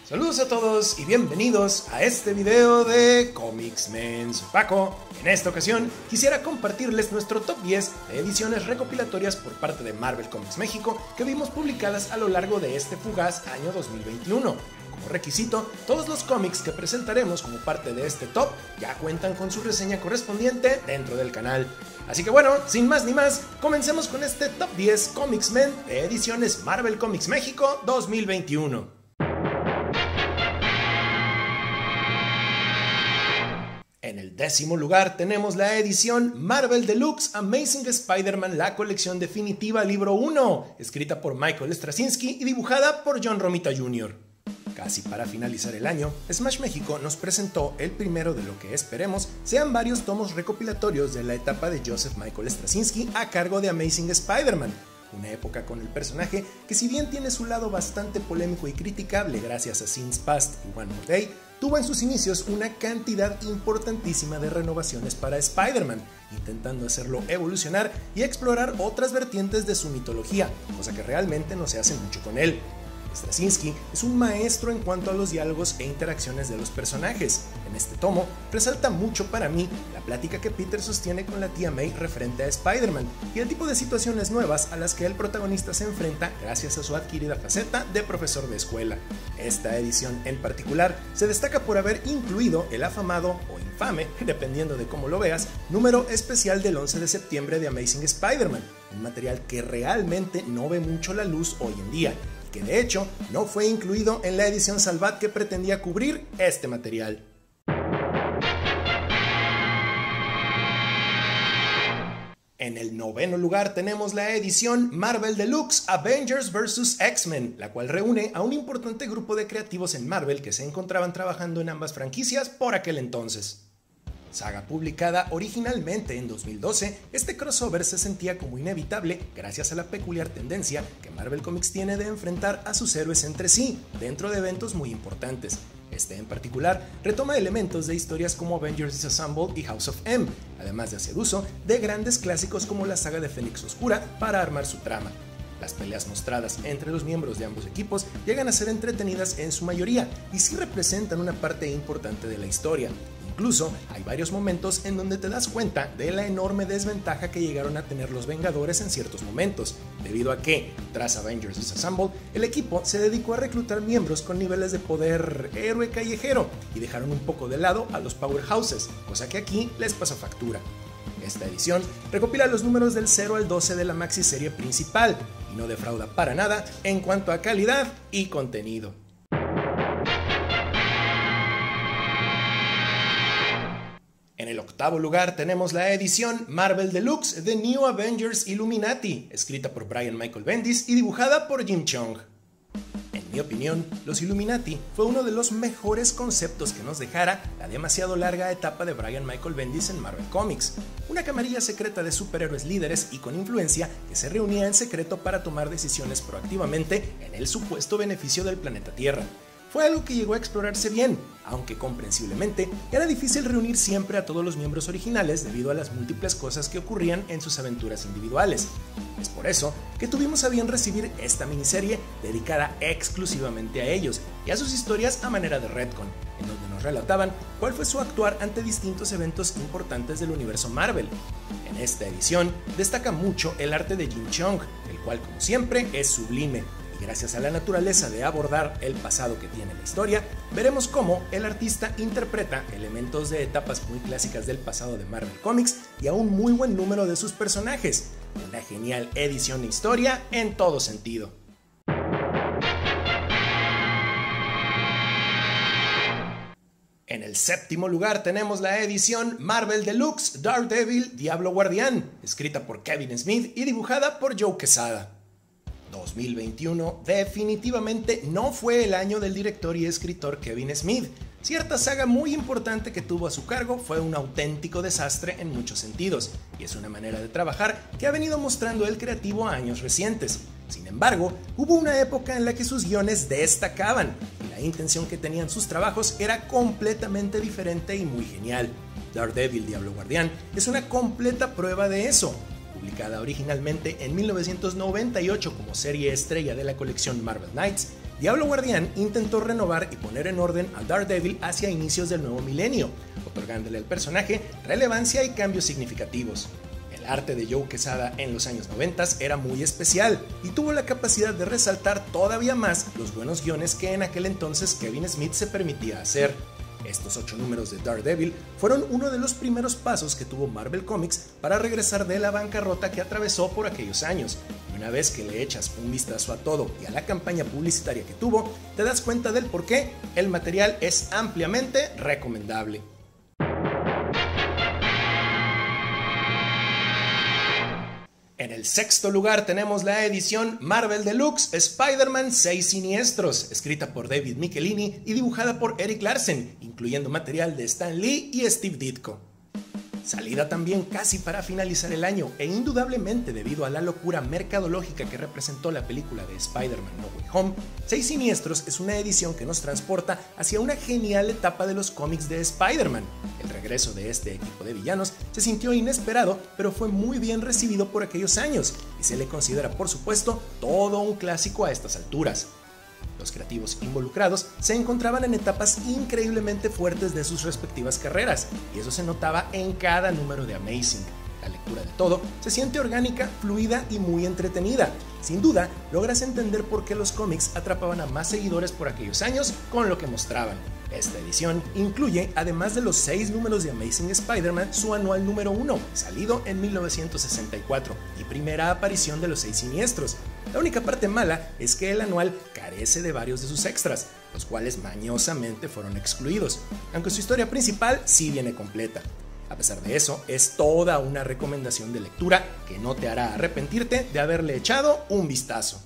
Saludos a todos y bienvenidos a este video de Comics Men. Soy Paco. En esta ocasión quisiera compartirles nuestro top 10 de ediciones recopilatorias por parte de Marvel Comics México que vimos publicadas a lo largo de este fugaz año 2021. Como requisito, todos los cómics que presentaremos como parte de este top ya cuentan con su reseña correspondiente dentro del canal. Así que bueno, sin más ni más, comencemos con este top 10 Comics Men de ediciones Marvel Comics México 2021. En el 10º lugar tenemos la edición Marvel Deluxe Amazing Spider-Man, la colección definitiva libro 1, escrita por Michael Straczynski y dibujada por John Romita Jr. Casi para finalizar el año, Smash México nos presentó el primero de lo que esperemos sean varios tomos recopilatorios de la etapa de Joseph Michael Straczynski a cargo de Amazing Spider-Man, una época con el personaje que, si bien tiene su lado bastante polémico y criticable gracias a Sins Past y One More Day, tuvo en sus inicios una cantidad importantísima de renovaciones para Spider-Man, intentando hacerlo evolucionar y explorar otras vertientes de su mitología, cosa que realmente no se hace mucho con él. Straczynski es un maestro en cuanto a los diálogos e interacciones de los personajes. En este tomo resalta mucho para mí la plática que Peter sostiene con la tía May referente a Spider-Man y el tipo de situaciones nuevas a las que el protagonista se enfrenta gracias a su adquirida faceta de profesor de escuela. Esta edición en particular se destaca por haber incluido el afamado o infame, dependiendo de cómo lo veas, número especial del 11 de septiembre de Amazing Spider-Man, un material que realmente no ve mucho la luz hoy en día, que de hecho no fue incluido en la edición Salvat que pretendía cubrir este material. En el 9º lugar tenemos la edición Marvel Deluxe Avengers vs. X-Men, la cual reúne a un importante grupo de creativos en Marvel que se encontraban trabajando en ambas franquicias por aquel entonces. Saga publicada originalmente en 2012, este crossover se sentía como inevitable gracias a la peculiar tendencia que Marvel Comics tiene de enfrentar a sus héroes entre sí, dentro de eventos muy importantes. Este en particular retoma elementos de historias como Avengers Disassembled y House of M, además de hacer uso de grandes clásicos como la saga de Fénix Oscura para armar su trama. Las peleas mostradas entre los miembros de ambos equipos llegan a ser entretenidas en su mayoría y sí representan una parte importante de la historia. Incluso hay varios momentos en donde te das cuenta de la enorme desventaja que llegaron a tener los Vengadores en ciertos momentos, debido a que, tras Avengers Disassembled, el equipo se dedicó a reclutar miembros con niveles de poder héroe callejero y dejaron un poco de lado a los powerhouses, cosa que aquí les pasa factura. Esta edición recopila los números del 0 al 12 de la maxiserie principal y no defrauda para nada en cuanto a calidad y contenido. En el 8º lugar tenemos la edición Marvel Deluxe The New Avengers Illuminati, escrita por Brian Michael Bendis y dibujada por Jim Cheung. En mi opinión, los Illuminati fue uno de los mejores conceptos que nos dejara la demasiado larga etapa de Brian Michael Bendis en Marvel Comics, una camarilla secreta de superhéroes líderes y con influencia que se reunía en secreto para tomar decisiones proactivamente en el supuesto beneficio del planeta Tierra. Fue algo que llegó a explorarse bien, aunque comprensiblemente era difícil reunir siempre a todos los miembros originales debido a las múltiples cosas que ocurrían en sus aventuras individuales. Es por eso que tuvimos a bien recibir esta miniserie dedicada exclusivamente a ellos y a sus historias a manera de retcon, en donde nos relataban cuál fue su actuar ante distintos eventos importantes del universo Marvel. En esta edición destaca mucho el arte de Jim Cheung, el cual como siempre es sublime. Y gracias a la naturaleza de abordar el pasado que tiene la historia, veremos cómo el artista interpreta elementos de etapas muy clásicas del pasado de Marvel Comics y a un muy buen número de sus personajes. Una genial edición de historia en todo sentido. En el 7º lugar tenemos la edición Marvel Deluxe Daredevil Diablo Guardián, escrita por Kevin Smith y dibujada por Joe Quesada. 2021 definitivamente no fue el año del director y escritor Kevin Smith. Cierta saga muy importante que tuvo a su cargo fue un auténtico desastre en muchos sentidos, y es una manera de trabajar que ha venido mostrando el creativo a años recientes. Sin embargo, hubo una época en la que sus guiones destacaban, y la intención que tenían sus trabajos era completamente diferente y muy genial. Daredevil Diablo Guardián es una completa prueba de eso. Publicada originalmente en 1998 como serie estrella de la colección Marvel Knights, Diablo Guardián intentó renovar y poner en orden a Daredevil hacia inicios del nuevo milenio, otorgándole al personaje relevancia y cambios significativos. El arte de Joe Quesada en los años 90 era muy especial y tuvo la capacidad de resaltar todavía más los buenos guiones que en aquel entonces Kevin Smith se permitía hacer. Estos 8 números de Daredevil fueron uno de los primeros pasos que tuvo Marvel Comics para regresar de la bancarrota que atravesó por aquellos años. Y una vez que le echas un vistazo a todo y a la campaña publicitaria que tuvo, te das cuenta del por qué el material es ampliamente recomendable. En el sexto lugar tenemos la edición Marvel Deluxe Spider-Man 6 Siniestros, escrita por David Michelinie y dibujada por Eric Larsen, incluyendo material de Stan Lee y Steve Ditko. Salida también casi para finalizar el año e indudablemente debido a la locura mercadológica que representó la película de Spider-Man No Way Home, 6 Siniestros es una edición que nos transporta hacia una genial etapa de los cómics de Spider-Man. El regreso de este equipo de villanos se sintió inesperado, pero fue muy bien recibido por aquellos años y se le considera por supuesto todo un clásico a estas alturas. Los creativos involucrados se encontraban en etapas increíblemente fuertes de sus respectivas carreras, y eso se notaba en cada número de Amazing. La lectura de todo se siente orgánica, fluida y muy entretenida. Sin duda, logras entender por qué los cómics atrapaban a más seguidores por aquellos años con lo que mostraban. Esta edición incluye, además de los 6 números de Amazing Spider-Man, su anual número 1, salido en 1964, y primera aparición de los 6 Siniestros. La única parte mala es que el anual carece de varios de sus extras, los cuales mañosamente fueron excluidos, aunque su historia principal sí viene completa. A pesar de eso, es toda una recomendación de lectura que no te hará arrepentirte de haberle echado un vistazo.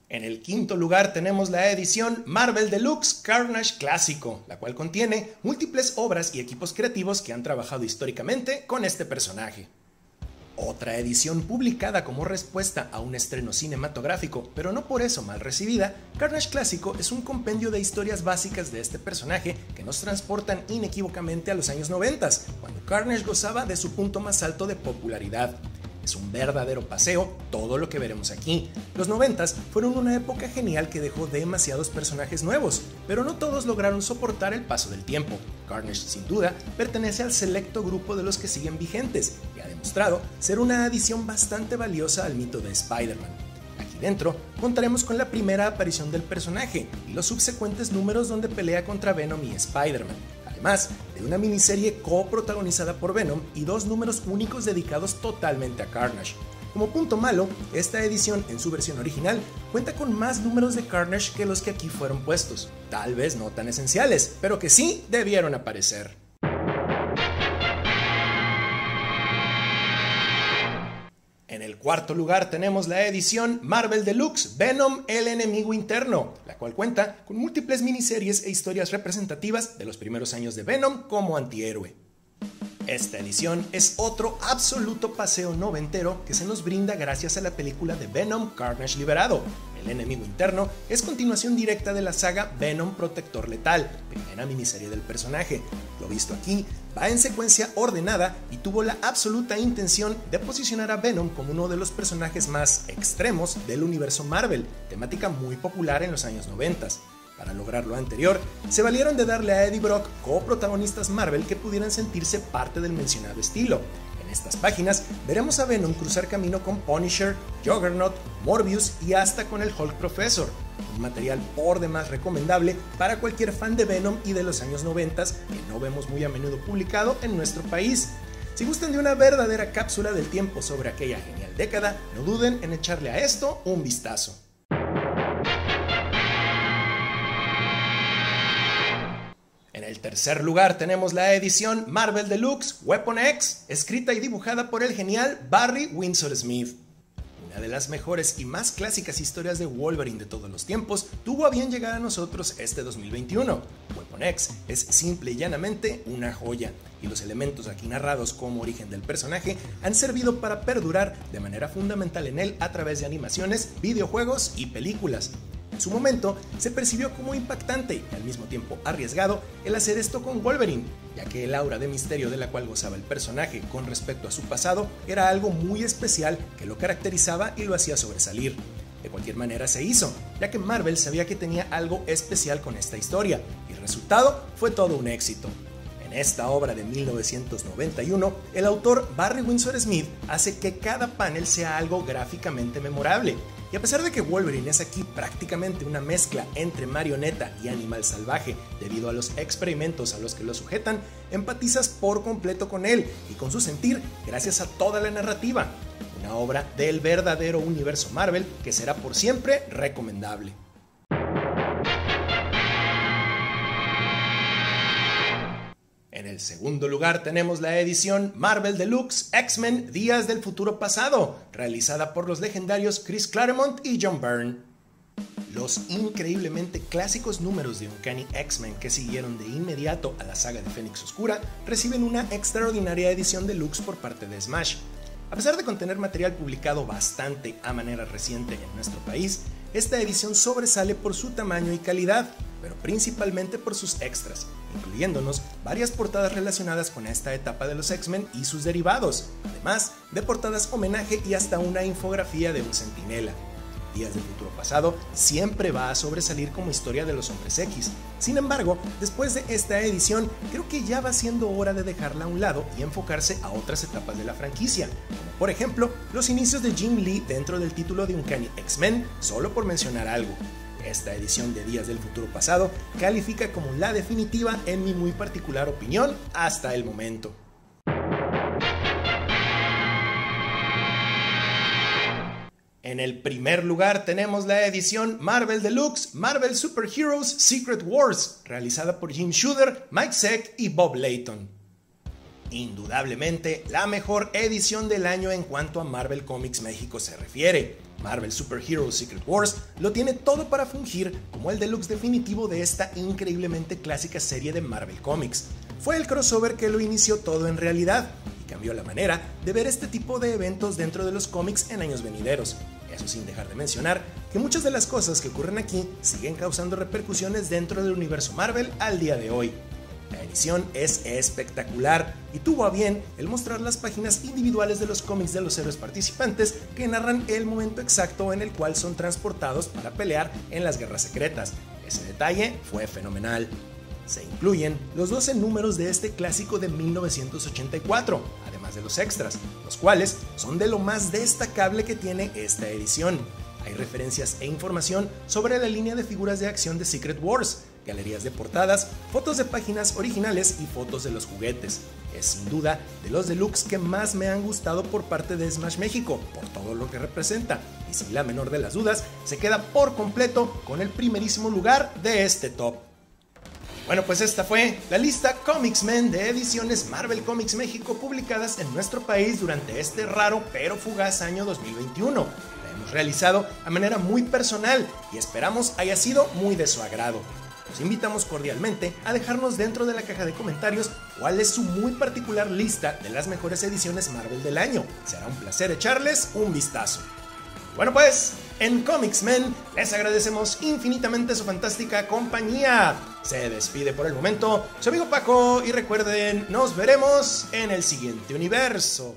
En el quinto lugar tenemos la edición Marvel Deluxe Carnage Clásico, la cual contiene múltiples obras y equipos creativos que han trabajado históricamente con este personaje. Otra edición publicada como respuesta a un estreno cinematográfico, pero no por eso mal recibida, Carnage Clásico es un compendio de historias básicas de este personaje que nos transportan inequívocamente a los años 90, cuando Carnage gozaba de su punto más alto de popularidad. Es un verdadero paseo todo lo que veremos aquí. Los 90s fueron una época genial que dejó demasiados personajes nuevos, pero no todos lograron soportar el paso del tiempo. Carnage, sin duda, pertenece al selecto grupo de los que siguen vigentes y ha demostrado ser una adición bastante valiosa al mito de Spider-Man. Aquí dentro contaremos con la primera aparición del personaje y los subsecuentes números donde pelea contra Venom y Spider-Man, además de una miniserie coprotagonizada por Venom y 2 números únicos dedicados totalmente a Carnage. Como punto malo, esta edición en su versión original cuenta con más números de Carnage que los que aquí fueron puestos, tal vez no tan esenciales, pero que sí debieron aparecer. En el cuarto lugar tenemos la edición Marvel Deluxe Venom el enemigo interno, la cual cuenta con múltiples miniseries e historias representativas de los primeros años de Venom como antihéroe. Esta edición es otro absoluto paseo noventero que se nos brinda gracias a la película de Venom Carnage Liberado. El enemigo interno es continuación directa de la saga Venom Protector Letal, primera miniserie del personaje. Lo visto aquí va en secuencia ordenada y tuvo la absoluta intención de posicionar a Venom como uno de los personajes más extremos del universo Marvel, temática muy popular en los años 90. Para lograr lo anterior, se valieron de darle a Eddie Brock coprotagonistas Marvel que pudieran sentirse parte del mencionado estilo. En estas páginas veremos a Venom cruzar camino con Punisher, Juggernaut, Morbius y hasta con el Hulk Professor. Un material por demás recomendable para cualquier fan de Venom y de los años 90 que no vemos muy a menudo publicado en nuestro país. Si gustan de una verdadera cápsula del tiempo sobre aquella genial década, no duden en echarle a esto un vistazo. En el tercer lugar tenemos la edición Marvel Deluxe Weapon X, escrita y dibujada por el genial Barry Windsor Smith. Una de las mejores y más clásicas historias de Wolverine de todos los tiempos tuvo a bien llegar a nosotros este 2021. Weapon X es simple y llanamente una joya, y los elementos aquí narrados como origen del personaje han servido para perdurar de manera fundamental en él a través de animaciones, videojuegos y películas. En su momento, se percibió como impactante y al mismo tiempo arriesgado el hacer esto con Wolverine, ya que el aura de misterio de la cual gozaba el personaje con respecto a su pasado era algo muy especial que lo caracterizaba y lo hacía sobresalir. De cualquier manera se hizo, ya que Marvel sabía que tenía algo especial con esta historia, y el resultado fue todo un éxito. En esta obra de 1991, el autor Barry Windsor Smith hace que cada panel sea algo gráficamente memorable. Y a pesar de que Wolverine es aquí prácticamente una mezcla entre marioneta y animal salvaje debido a los experimentos a los que lo sujetan, empatizas por completo con él y con su sentir gracias a toda la narrativa. Una obra del verdadero universo Marvel que será por siempre recomendable. En el segundo lugar tenemos la edición Marvel Deluxe X-Men Días del Futuro Pasado, realizada por los legendarios Chris Claremont y John Byrne. Los increíblemente clásicos números de Uncanny X-Men que siguieron de inmediato a la saga de Fénix Oscura reciben una extraordinaria edición deluxe por parte de Smash. A pesar de contener material publicado bastante a manera reciente en nuestro país, esta edición sobresale por su tamaño y calidad, pero principalmente por sus extras, incluyéndonos varias portadas relacionadas con esta etapa de los X-Men y sus derivados, además de portadas homenaje y hasta una infografía de un centinela. Días del Futuro Pasado siempre va a sobresalir como historia de los Hombres X. Sin embargo, después de esta edición, creo que ya va siendo hora de dejarla a un lado y enfocarse a otras etapas de la franquicia, como por ejemplo los inicios de Jim Lee dentro del título de Uncanny X-Men, solo por mencionar algo. Esta edición de Días del Futuro Pasado califica como la definitiva en mi muy particular opinión hasta el momento. En el primer lugar tenemos la edición Marvel Deluxe Marvel Super Heroes Secret Wars, realizada por Jim Shooter, Mike Zeck y Bob Layton. Indudablemente la mejor edición del año en cuanto a Marvel Comics México se refiere. Marvel Super Heroes Secret Wars lo tiene todo para fungir como el deluxe definitivo de esta increíblemente clásica serie de Marvel Comics. Fue el crossover que lo inició todo en realidad y cambió la manera de ver este tipo de eventos dentro de los cómics en años venideros. Eso sin dejar de mencionar que muchas de las cosas que ocurren aquí siguen causando repercusiones dentro del universo Marvel al día de hoy. La edición es espectacular y tuvo a bien el mostrar las páginas individuales de los cómics de los héroes participantes que narran el momento exacto en el cual son transportados para pelear en las guerras secretas. Ese detalle fue fenomenal. Se incluyen los 12 números de este clásico de 1984, además de los extras, los cuales son de lo más destacable que tiene esta edición. Hay referencias e información sobre la línea de figuras de acción de Secret Wars, galerías de portadas, fotos de páginas originales y fotos de los juguetes. Es sin duda de los deluxe que más me han gustado por parte de Smash México, por todo lo que representa, y sin la menor de las dudas, se queda por completo con el primerísimo lugar de este top. Bueno, pues esta fue la lista Comicsmen de ediciones Marvel Comics México publicadas en nuestro país durante este raro pero fugaz año 2021. La hemos realizado a manera muy personal y esperamos haya sido muy de su agrado. Los invitamos cordialmente a dejarnos dentro de la caja de comentarios cuál es su muy particular lista de las mejores ediciones Marvel del año. Será un placer echarles un vistazo. Bueno pues, en Comicsmen les agradecemos infinitamente su fantástica compañía. Se despide por el momento su amigo Paco y recuerden, nos veremos en el siguiente universo.